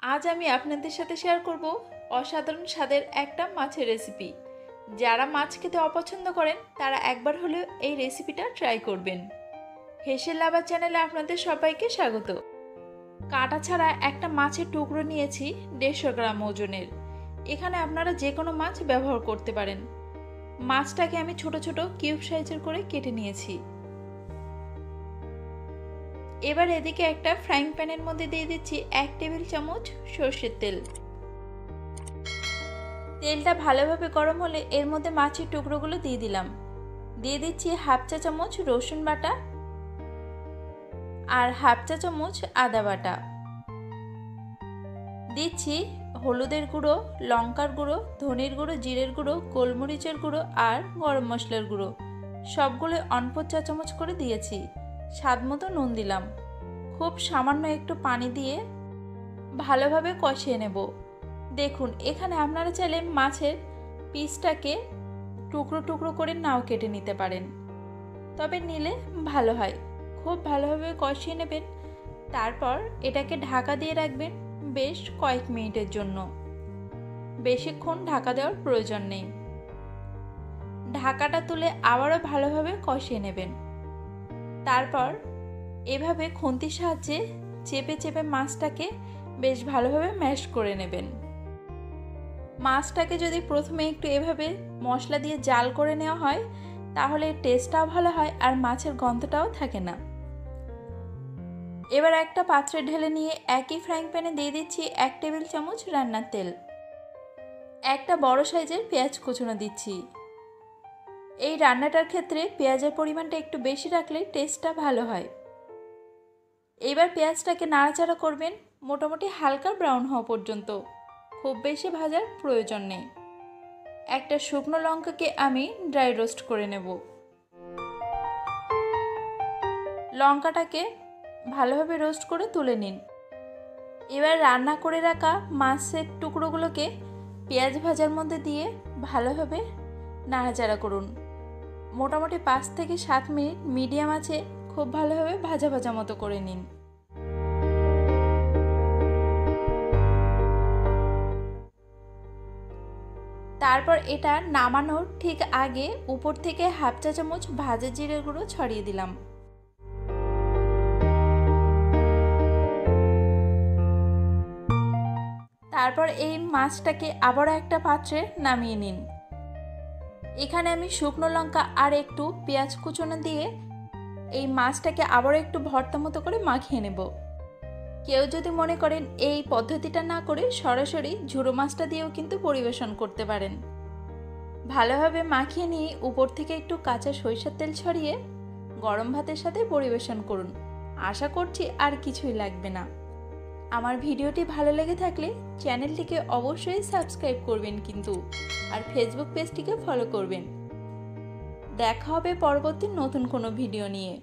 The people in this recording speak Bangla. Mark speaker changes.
Speaker 1: আজ আমি আপনাদের সাথে শেয়ার করব অসাধারণ স্বাদের একটা মাছের রেসিপি। যারা মাছ খেতে অপছন্দ করেন তারা একবার হলেও এই রেসিপিটা ট্রাই করবেন। হেসেল লাভার চ্যানেলে আপনাদের সবাইকে স্বাগত। কাটা ছাড়া একটা মাছের টুকরো নিয়েছি 150 গ্রাম ওজনের। এখানে আপনারা যে কোনো মাছ ব্যবহার করতে পারেন। মাছটাকে আমি ছোট ছোট কিউব সাইজের করে কেটে নিয়েছি। এবার এদিকে একটা ফ্রাইং প্যানের মধ্যে দিয়ে দিচ্ছি 1 টেবিল চামচ সরষের তেল। তেলটা ভালোভাবে গরম হলে এর মধ্যে মাছের টুকরোগুলো দিয়ে দিলাম। দিয়ে দিচ্ছি হাফ চা চামচ রসুন বাটা আর হাফ চা চামচ আদা বাটা। দিচ্ছি হলুদের গুঁড়ো, লঙ্কার গুঁড়ো, ধনের গুঁড়ো, জিরের গুঁড়ো, গোলমরিচের গুঁড়ো আর গরম মশলার গুঁড়ো। সবগুলো অল্প চা চামচ করে দিয়েছি। স্বাদ মতো নুন দিলাম। খুব সামান্য একটু পানি দিয়ে ভালোভাবে কষিয়ে নেব। দেখুন, এখানে আপনারা চাইলে মাছের পিসটাকে টুকরো টুকরো করে নাও কেটে নিতে পারেন, তবে নিলে ভালো হয়। খুব ভালোভাবে কষিয়ে নেবেন। তারপর এটাকে ঢাকা দিয়ে রাখবেন বেশ কয়েক মিনিটের জন্য। বেশিক্ষণ ঢাকা দেওয়ার প্রয়োজন নেই। ঢাকাটা তুলে আবারও ভালোভাবে কষিয়ে নেবেন। তারপর এভাবে খুন্তির সাহায্যে চেপে চেপে মাছটাকে বেশ ভালোভাবে ম্যাশ করে নেবেন। মাছটাকে যদি প্রথমে একটু এভাবে মশলা দিয়ে জাল করে নেওয়া হয় তাহলে টেস্টটাও ভালো হয় আর মাছের গন্ধটাও থাকে না। এবার একটা পাত্রে ঢেলে নিয়ে একই ফ্রাইং প্যানে দিয়ে দিচ্ছি 1 টেবিল চামচ রান্নার তেল। একটা বড় সাইজের পেঁয়াজ কুচনো দিচ্ছি। এই রান্নাটার ক্ষেত্রে পেঁয়াজের পরিমাণটা একটু বেশি রাখলে টেস্টটা ভালো হয়। এবার পেঁয়াজটাকে নাড়াচাড়া করবেন মোটামুটি হালকা ব্রাউন হওয়া পর্যন্ত। খুব বেশি ভাজার প্রয়োজন নেই। একটা শুকনো লঙ্কাকে আমি ড্রাই রোস্ট করে নেব। লঙ্কাটাকে ভালোভাবে রোস্ট করে তুলে নিন। এবার রান্না করে রাখা মাছের টুকরোগুলোকে পেঁয়াজ ভাজার মধ্যে দিয়ে ভালোভাবে নাড়াচাড়া করুন। মোটামুটি 5 থেকে 7 মিনিট মিডিয়াম আঁচে খুব ভালোভাবে ভাজা ভাজা মতো করে নিন। তারপর এটা নামানোর ঠিক আগে উপর থেকে হাফ চা চামচ ভাজা জিরের গুঁড়ো ছড়িয়ে দিলাম। তারপর এই মাছটাকে আবারও একটা পাত্রে নামিয়ে নিন। এখানে আমি শুকনো লঙ্কা আর একটু পেঁয়াজ কুচনো দিয়ে এই মাছটাকে আবারও একটু ভর্তা মতো করে মাখিয়ে নেব। কেউ যদি মনে করেন এই পদ্ধতিটা না করে সরাসরি ঝুড়ো মাছটা দিয়েও কিন্তু পরিবেশন করতে পারেন। ভালোভাবে মাখিয়ে নিয়ে উপর থেকে একটু কাঁচা সরিষার তেল ছড়িয়ে গরম ভাতের সাথে পরিবেশন করুন। আশা করছি আর কিছুই লাগবে না। আমার ভিডিওটি ভালো লেগে থাকলে চ্যানেলটিকে অবশ্যই সাবস্ক্রাইব করবেন কিন্তু, আর ফেসবুক পেজটিকে ফলো করবেন। দেখা হবে পরবর্তী নতুন কোনো ভিডিও নিয়ে।